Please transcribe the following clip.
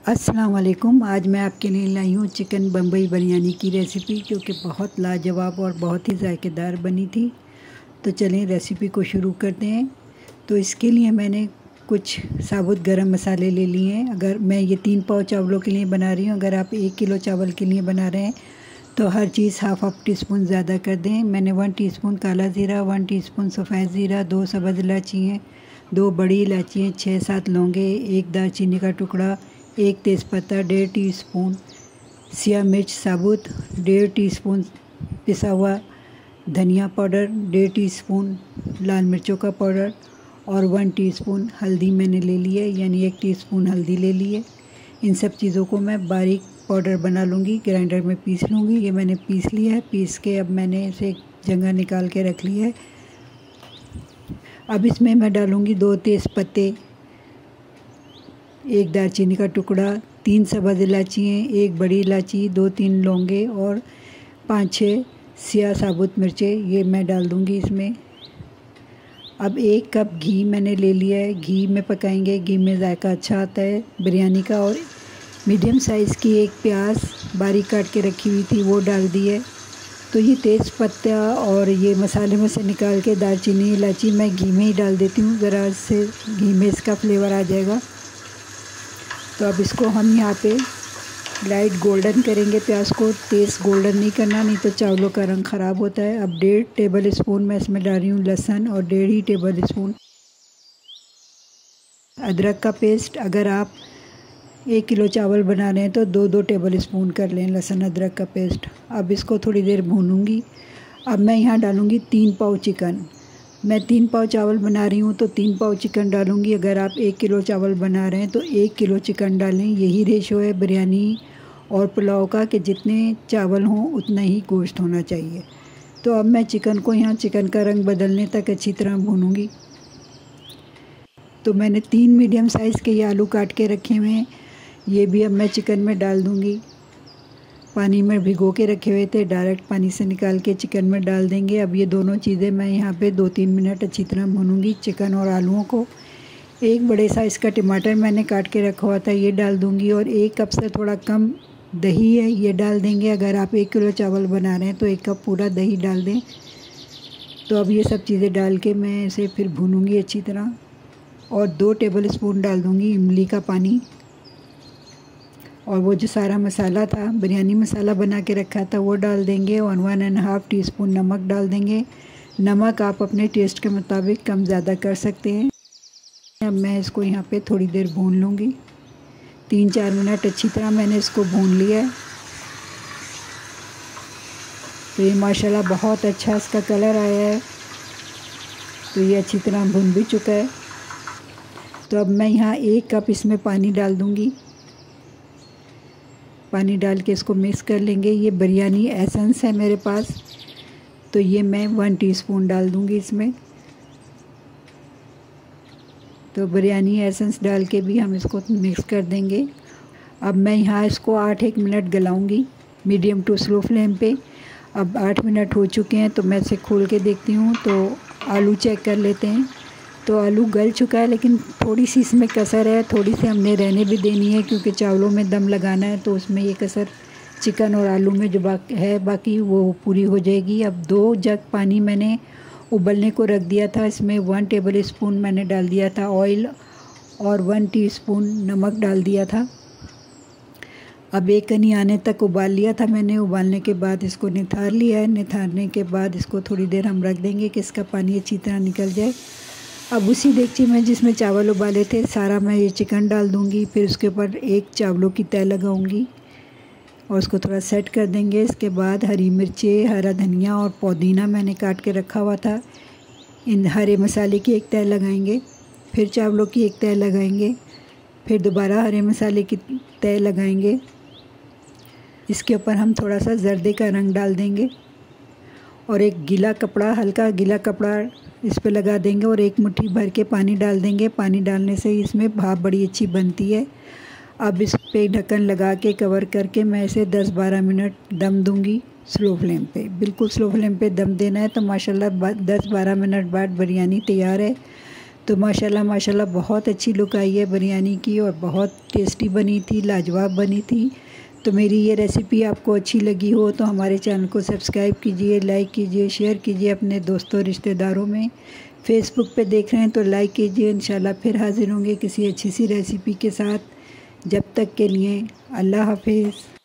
अस्सलाम वालेकुम। आज मैं आपके लिए लाई हूँ चिकन बम्बई बिरयानी की रेसिपी, जो कि बहुत लाजवाब और बहुत ही जायकेदार बनी थी। तो चलें रेसिपी को शुरू करते हैं। तो इसके लिए मैंने कुछ साबुत गरम मसाले ले लिए हैं। अगर मैं ये 3 पाव चावलों के लिए बना रही हूँ, अगर आप 1 किलो चावल के लिए बना रहे हैं तो हर चीज़ हाफ़ टीस्पून ज़्यादा कर दें। मैंने 1 टीस्पून काला ज़ीरा, 1 टीस्पून सफ़ेद ज़ीरा, 2 सब्ज़ इलायची हैं, 2 बड़ी इलायची हैं, 6-7 लौंगे, 1 दालचीनी का टुकड़ा, 1 तेज़पत्ता, 1.5 टीस्पून सिया मिर्च साबुत, 1.5 टीस्पून पिसा हुआ धनिया पाउडर, 1.5 टीस्पून लाल मिर्चों का पाउडर और 1 टीस्पून हल्दी मैंने ले ली है, यानी 1 टीस्पून हल्दी ले ली है। इन सब चीज़ों को मैं बारीक पाउडर बना लूँगी, ग्राइंडर में पीस लूँगी। ये मैंने पीस लिया है। पीस के अब मैंने इसे एक जगह निकाल के रख लिया है। अब इसमें मैं डालूँगी 2 तेज़पत्ते, 1 दालचीनी का टुकड़ा, 3 सब्ज़ इलायची हैं, 1 बड़ी इलायची, 2-3 लौंगे और 5-6 सिया साबुत मिर्चें, ये मैं डाल दूँगी इसमें। अब 1 कप घी मैंने ले लिया है। घी में पकाएंगे, घी में जायका अच्छा आता है बिरयानी का। और मीडियम साइज़ की 1 प्याज बारीक काट के रखी हुई थी, वो डाल दी है। तो ये तेज़पत्ता और ये मसाले में से निकाल के दालचीनी इलायची मैं घी में ही डाल देती हूँ, ज़रा से घी में इसका फ्लेवर आ जाएगा। तो अब इसको हम यहाँ पे लाइट गोल्डन करेंगे प्याज को। तेज़ गोल्डन नहीं करना, नहीं तो चावलों का रंग ख़राब होता है। अब 1.5 टेबल स्पून मैं इसमें डाल रही हूँ लहसुन और 1.5 ही टेबल स्पून अदरक का पेस्ट। अगर आप 1 किलो चावल बना रहे हैं तो 2-2 टेबल स्पून कर लें लहसुन अदरक का पेस्ट। अब इसको थोड़ी देर भूनूंगी। अब मैं यहाँ डालूँगी 3 पाव चिकन। मैं 3 पाव चावल बना रही हूँ तो 3 पाव चिकन डालूँगी। अगर आप 1 किलो चावल बना रहे हैं तो 1 किलो चिकन डालें। यही रेशो है बिरयानी और पुलाव का कि जितने चावल हों उतना ही गोश्त होना चाहिए। तो अब मैं चिकन को यहाँ चिकन का रंग बदलने तक अच्छी तरह भूनूंगी। तो मैंने 3 मीडियम साइज़ के ये आलू काट के रखे हुए हैं, ये भी अब मैं चिकन में डाल दूँगी। पानी में भिगो के रखे हुए थे, डायरेक्ट पानी से निकाल के चिकन में डाल देंगे। अब ये दोनों चीज़ें मैं यहाँ पे 2-3 मिनट अच्छी तरह भूनूंगी, चिकन और आलूओं को। 1 बड़े साइज़ का टमाटर मैंने काट के रखा हुआ था, ये डाल दूँगी। और 1 कप से थोड़ा कम दही है, ये डाल देंगे। अगर आप 1 किलो चावल बना रहे हैं तो 1 कप पूरा दही डाल दें। तो अब ये सब चीज़ें डाल के मैं इसे फिर भूनूंगी अच्छी तरह। और 2 टेबल स्पून डाल दूँगी इमली का पानी। और वो जो सारा मसाला था, बिरयानी मसाला बना के रखा था, वो डाल देंगे। और 1.5 टीस्पून नमक डाल देंगे। नमक आप अपने टेस्ट के मुताबिक कम ज़्यादा कर सकते हैं। अब मैं इसको यहाँ पे थोड़ी देर भून लूँगी। 3-4 मिनट अच्छी तरह मैंने इसको भून लिया है। तो ये माशाल्लाह बहुत अच्छा इसका कलर आया है। तो ये अच्छी तरह भून भी चुका है। तो अब मैं यहाँ 1 कप इसमें पानी डाल दूँगी। पानी डाल के इसको मिक्स कर लेंगे। ये बिरयानी एसेंस है मेरे पास, तो ये मैं 1 टीस्पून डाल दूँगी इसमें। तो बिरयानी एसेंस डाल के भी हम इसको मिक्स कर देंगे। अब मैं यहाँ इसको 8-1 मिनट गलाऊँगी मीडियम टू स्लो फ्लेम पे। अब 8 मिनट हो चुके हैं, तो मैं इसे खोल के देखती हूँ। तो आलू चेक कर लेते हैं। तो आलू गल चुका है, लेकिन थोड़ी सी इसमें कसर है, थोड़ी सी हमने रहने भी देनी है, क्योंकि चावलों में दम लगाना है। तो उसमें ये कसर चिकन और आलू में जो बाकी वो पूरी हो जाएगी। अब 2 जग पानी मैंने उबलने को रख दिया था। इसमें 1 टेबल स्पून मैंने डाल दिया था ऑयल और 1 टीस्पून नमक डाल दिया था। अब 1 कनी आने तक उबाल लिया था मैंने। उबालने के बाद इसको निथार लिया है। निथारने के बाद इसको थोड़ी देर हम रख देंगे कि इसका पानी अच्छी तरह निकल जाए। अब उसी देगची में जिसमें चावल उबाले थे, सारा मैं ये चिकन डाल दूँगी। फिर उसके ऊपर 1 चावलों की तह लगाऊँगी और उसको थोड़ा सेट कर देंगे। इसके बाद हरी मिर्चें, हरा धनिया और पुदीना मैंने काट के रखा हुआ था, इन हरे मसाले की 1 तह लगाएंगे। फिर चावलों की 1 तह लगाएंगे। फिर दोबारा हरे मसाले की तह लगाएंगे। इसके ऊपर हम थोड़ा सा जर्दे का रंग डाल देंगे और एक गीला कपड़ा, हल्का गीला कपड़ा इस पे लगा देंगे और 1 मुट्ठी भर के पानी डाल देंगे। पानी डालने से इसमें भाप बड़ी अच्छी बनती है। अब इस पे ढक्कन लगा के कवर करके मैं इसे 10-12 मिनट दम दूंगी स्लो फ्लेम पे। बिल्कुल स्लो फ्लेम पे दम देना है। तो माशाल्लाह 10-12 मिनट बाद बिरयानी तैयार है। तो माशाल्लाह माशाल्लाह बहुत अच्छी लुक आई है बिरयानी की और बहुत टेस्टी बनी थी, लाजवाब बनी थी। तो मेरी ये रेसिपी आपको अच्छी लगी हो तो हमारे चैनल को सब्सक्राइब कीजिए, लाइक कीजिए, शेयर कीजिए अपने दोस्तों रिश्तेदारों में। फेसबुक पे देख रहे हैं तो लाइक कीजिए। इंशाल्लाह फिर हाज़िर होंगे किसी अच्छी सी रेसिपी के साथ। जब तक के लिए अल्लाह हाफिज़।